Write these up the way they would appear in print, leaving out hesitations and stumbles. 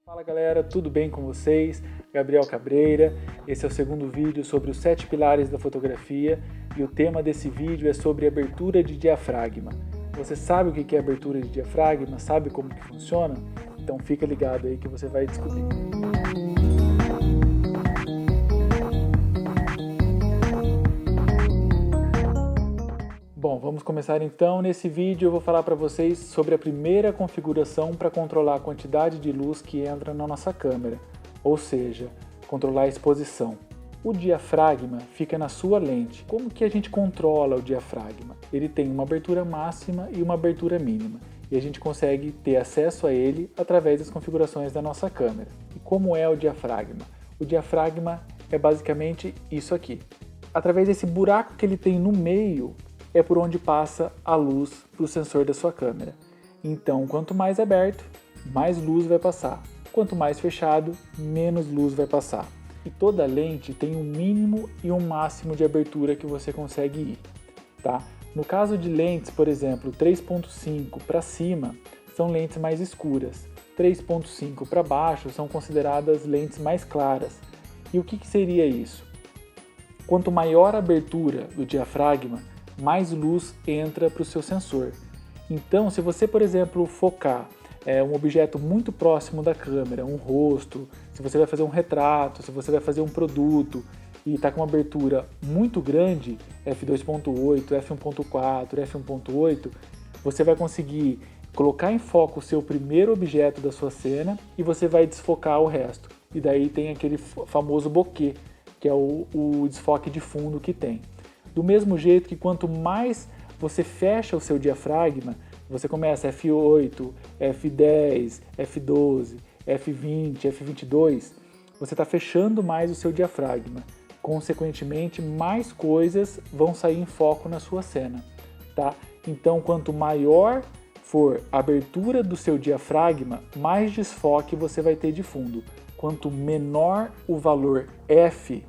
Fala galera, tudo bem com vocês? Gabriel Cabreira, esse é o segundo vídeo sobre os 7 pilares da fotografia e o tema desse vídeo é sobre abertura de diafragma. Você sabe o que é abertura de diafragma? Sabe como que funciona? Então fica ligado aí que você vai descobrir. Bom, vamos começar então. Nesse vídeo eu vou falar para vocês sobre a primeira configuração para controlar a quantidade de luz que entra na nossa câmera, ou seja, controlar a exposição. O diafragma fica na sua lente. Como que a gente controla o diafragma? Ele tem uma abertura máxima e uma abertura mínima, e a gente consegue ter acesso a ele através das configurações da nossa câmera. E como é o diafragma? O diafragma é basicamente isso aqui. Através desse buraco que ele tem no meio, é por onde passa a luz para o sensor da sua câmera. Então, quanto mais aberto, mais luz vai passar. Quanto mais fechado, menos luz vai passar. E toda lente tem um mínimo e um máximo de abertura que você consegue ir. Tá? No caso de lentes, por exemplo, 3.5 para cima, são lentes mais escuras. 3.5 para baixo são consideradas lentes mais claras. E o que seria isso? Quanto maior a abertura do diafragma, mais luz entra para o seu sensor. Então, se você, por exemplo, focar um objeto muito próximo da câmera, um rosto, se você vai fazer um retrato, se você vai fazer um produto e está com uma abertura muito grande, f2.8, f1.4, f1.8, você vai conseguir colocar em foco o seu primeiro objeto da sua cena e você vai desfocar o resto. E daí tem aquele famoso bokeh, que é o desfoque de fundo que tem. Do mesmo jeito que quanto mais você fecha o seu diafragma, você começa f8, f10, f12, f20, f22, você está fechando mais o seu diafragma. Consequentemente, mais coisas vão sair em foco na sua cena. Tá? Então, quanto maior for a abertura do seu diafragma, mais desfoque você vai ter de fundo. Quanto menor o valor f,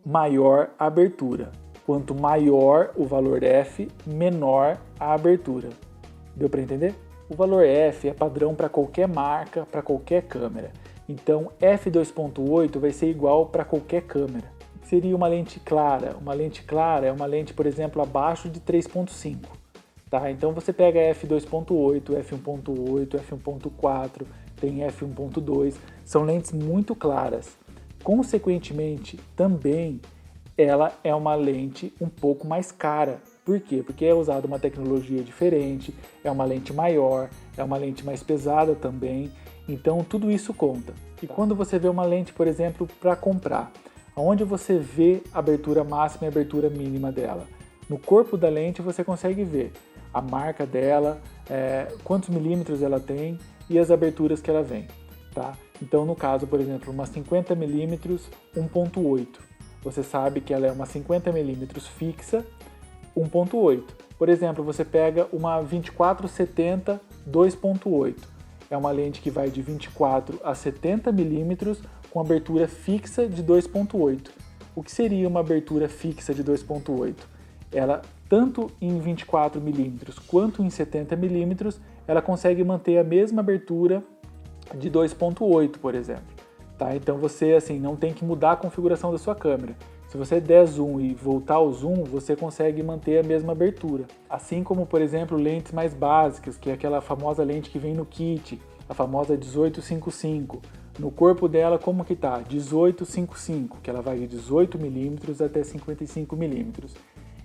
maior a abertura. Quanto maior o valor f, menor a abertura. Deu para entender? O valor f é padrão para qualquer marca, para qualquer câmera. Então, f2.8 vai ser igual para qualquer câmera. Seria uma lente clara. Uma lente clara é uma lente, por exemplo, abaixo de 3.5. Tá? Então, você pega f2.8, f1.8, f1.4, tem f1.2. São lentes muito claras. Consequentemente, também ela é uma lente um pouco mais cara. Por quê? Porque é usada uma tecnologia diferente, é uma lente maior, é uma lente mais pesada também, então tudo isso conta. E quando você vê uma lente, por exemplo, para comprar, onde você vê a abertura máxima e a abertura mínima dela? No corpo da lente você consegue ver a marca dela, quantos milímetros ela tem e as aberturas que ela vem. Tá? Então, no caso, por exemplo, uma 50mm 1.8. Você sabe que ela é uma 50mm fixa 1.8. Por exemplo, você pega uma 24-70 2.8. É uma lente que vai de 24 a 70mm com abertura fixa de 2.8. O que seria uma abertura fixa de 2.8? Ela, tanto em 24mm quanto em 70mm, ela consegue manter a mesma abertura de 2.8, por exemplo. Tá? Então você assim, não tem que mudar a configuração da sua câmera. Se você der zoom e voltar ao zoom, você consegue manter a mesma abertura. Assim como, por exemplo, lentes mais básicas, que é aquela famosa lente que vem no kit, a famosa 18-55. No corpo dela, como que tá? 18-55, que ela vai de 18mm até 55mm.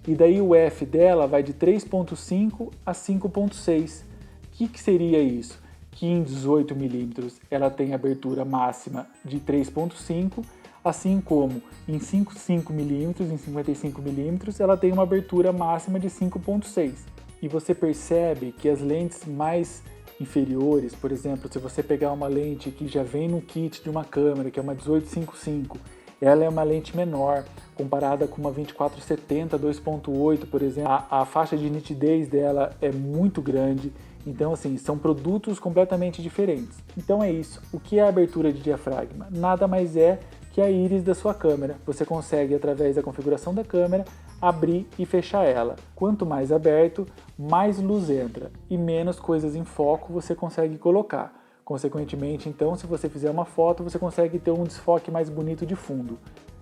E daí o f dela vai de 3.5 a 5.6. O que seria isso? Que em 18mm ela tem abertura máxima de 3.5, assim como em 5.5mm, em 55mm, ela tem uma abertura máxima de 5.6. E você percebe que as lentes mais inferiores, por exemplo, se você pegar uma lente que já vem no kit de uma câmera, que é uma 18-55, ela é uma lente menor, comparada com uma 24-70 2.8, por exemplo, a faixa de nitidez dela é muito grande. Então, assim, são produtos completamente diferentes. Então é isso. O que é a abertura de diafragma? Nada mais é que a íris da sua câmera. Você consegue, através da configuração da câmera, abrir e fechar ela. Quanto mais aberto, mais luz entra e menos coisas em foco você consegue colocar. Consequentemente, então, se você fizer uma foto, você consegue ter um desfoque mais bonito de fundo.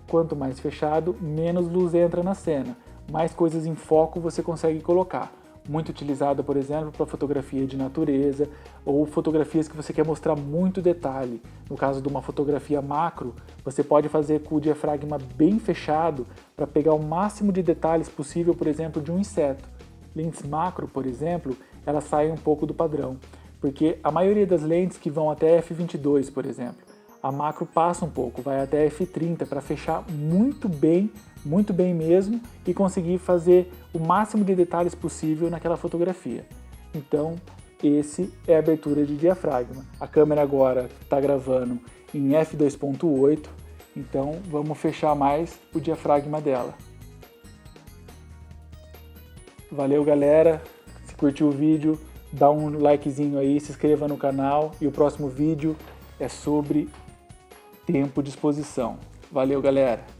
Quanto mais fechado, menos luz entra na cena, mais coisas em foco você consegue colocar. Muito utilizada, por exemplo, para fotografia de natureza ou fotografias que você quer mostrar muito detalhe. No caso de uma fotografia macro, você pode fazer com o diafragma bem fechado para pegar o máximo de detalhes possível, por exemplo, de um inseto. Lentes macro, por exemplo, elas saem um pouco do padrão, porque a maioria das lentes que vão até f22, por exemplo, a macro passa um pouco, vai até f30 para fechar muito bem mesmo e conseguir fazer o máximo de detalhes possível naquela fotografia. Então, esse é a abertura de diafragma. A câmera agora está gravando em f2.8, então vamos fechar mais o diafragma dela. Valeu, galera! Se curtiu o vídeo, dá um likezinho aí, se inscreva no canal e o próximo vídeo é sobre tempo de exposição. Valeu, galera!